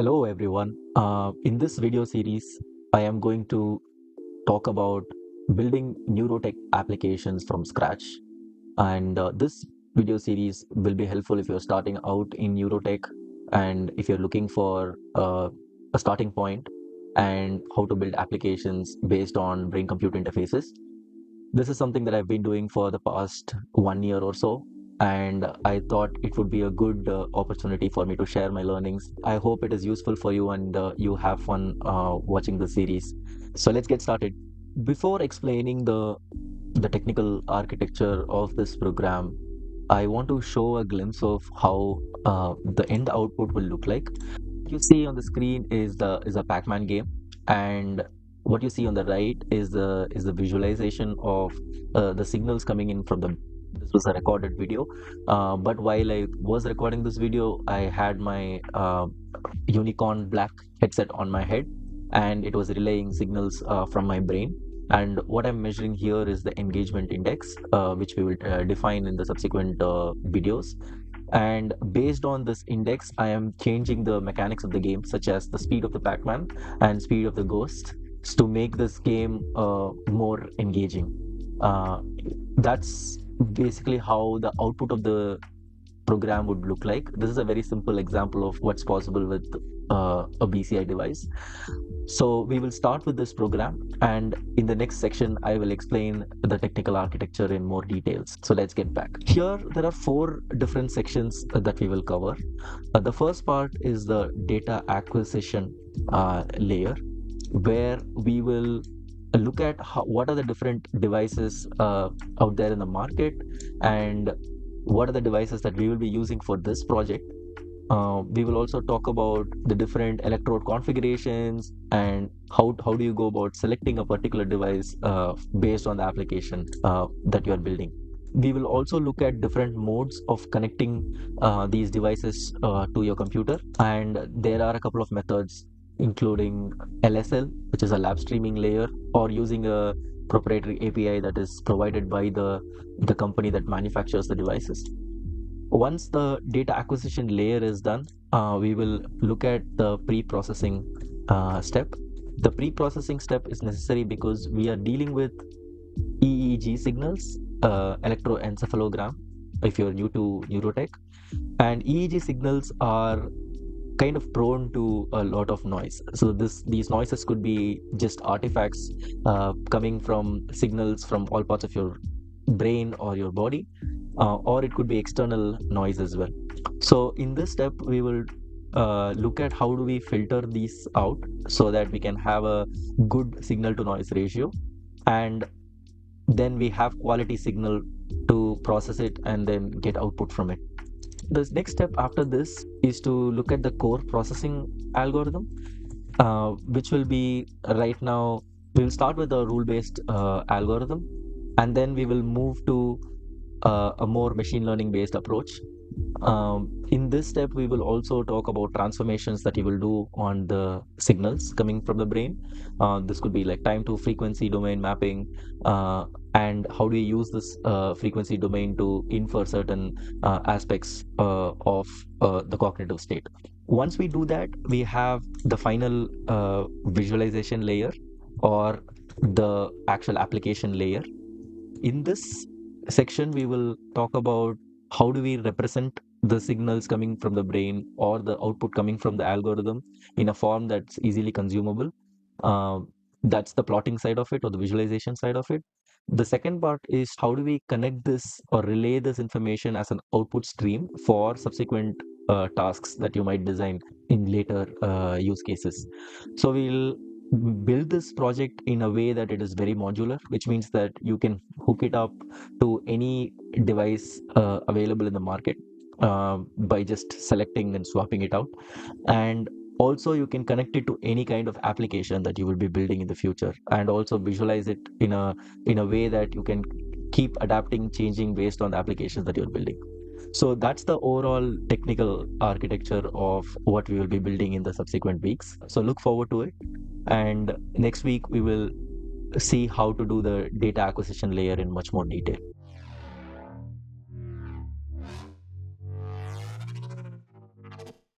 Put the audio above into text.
Hello everyone. In this video series, I am going to talk about building neurotech applications from scratch. And this video series will be helpful if you're starting out in neurotech and if you're looking for a starting point and how to build applications based on brain-computer interfaces. This is something that I've been doing for the past 1 year or so, and I thought it would be a good opportunity for me to share my learnings. I hope it is useful for you and you have fun watching the series. So let's get started. Before explaining the technical architecture of this program, I want to show a glimpse of how the end output will look like. What you see on the screen is a Pac-Man game, and what you see on the right is the visualization of the signals coming in from the. This was a recorded video, but while I was recording this video, I had my unicorn black headset on my head, and it was relaying signals from my brain. And what I'm measuring here is the engagement index, which we will define in the subsequent videos. And based on this index, I am changing the mechanics of the game, such as the speed of the Pac-Man and speed of the ghost, to make this game more engaging. That's basically how the output of the program would look like. This is a very simple example of what's possible with a BCI device. So we will start with this program, and in the next section, I will explain the technical architecture in more details. So let's get back. Here, there are four different sections that we will cover. The first part is the data acquisition layer, where we will look at what are the different devices out there in the market and what are the devices that we will be using for this project. We will also talk about the different electrode configurations and how do you go about selecting a particular device based on the application that you are building. We will also look at different modes of connecting these devices to your computer, and there are a couple of methods, including LSL, which is a Labstreaming Layer, or using a proprietary API that is provided by the company that manufactures the devices. Once the data acquisition layer is done, we will look at the pre-processing step. The pre-processing step is necessary because we are dealing with EEG signals, electroencephalogram, if you're new to neurotech. And EEG signals are kind of prone to a lot of noise. So these noises could be just artifacts coming from signals from all parts of your brain or your body, or it could be external noise as well. So in this step, we will look at how do we filter these out so that we can have a good signal to noise ratio, and then we have quality signal to process it and then get output from it. The next step after this is to look at the core processing algorithm, which will be right now, we will start with a rule-based algorithm, and then we will move to a more machine learning based approach. In this step, we will also talk about transformations that you will do on the signals coming from the brain. This could be like time to frequency domain mapping, and how do you use this frequency domain to infer certain aspects of the cognitive state. Once we do that, we have the final visualization layer, or the actual application layer. In this section, we will talk about how do we represent the signals coming from the brain or the output coming from the algorithm in a form that's easily consumable. Uh, that's the plotting side of it, or the visualization side of it. The second part is how do we connect this or relay this information as an output stream for subsequent tasks that you might design in later use cases. So we'll build this project in a way that it is very modular, which means that you can hook it up to any device available in the market by just selecting and swapping it out. And also you can connect it to any kind of application that you will be building in the future, and also visualize it in a way that you can keep adapting, changing based on the applications that you're building. So that's the overall technical architecture of what we will be building in the subsequent weeks. So look forward to it. And next week, we will see how to do the data acquisition layer in much more detail.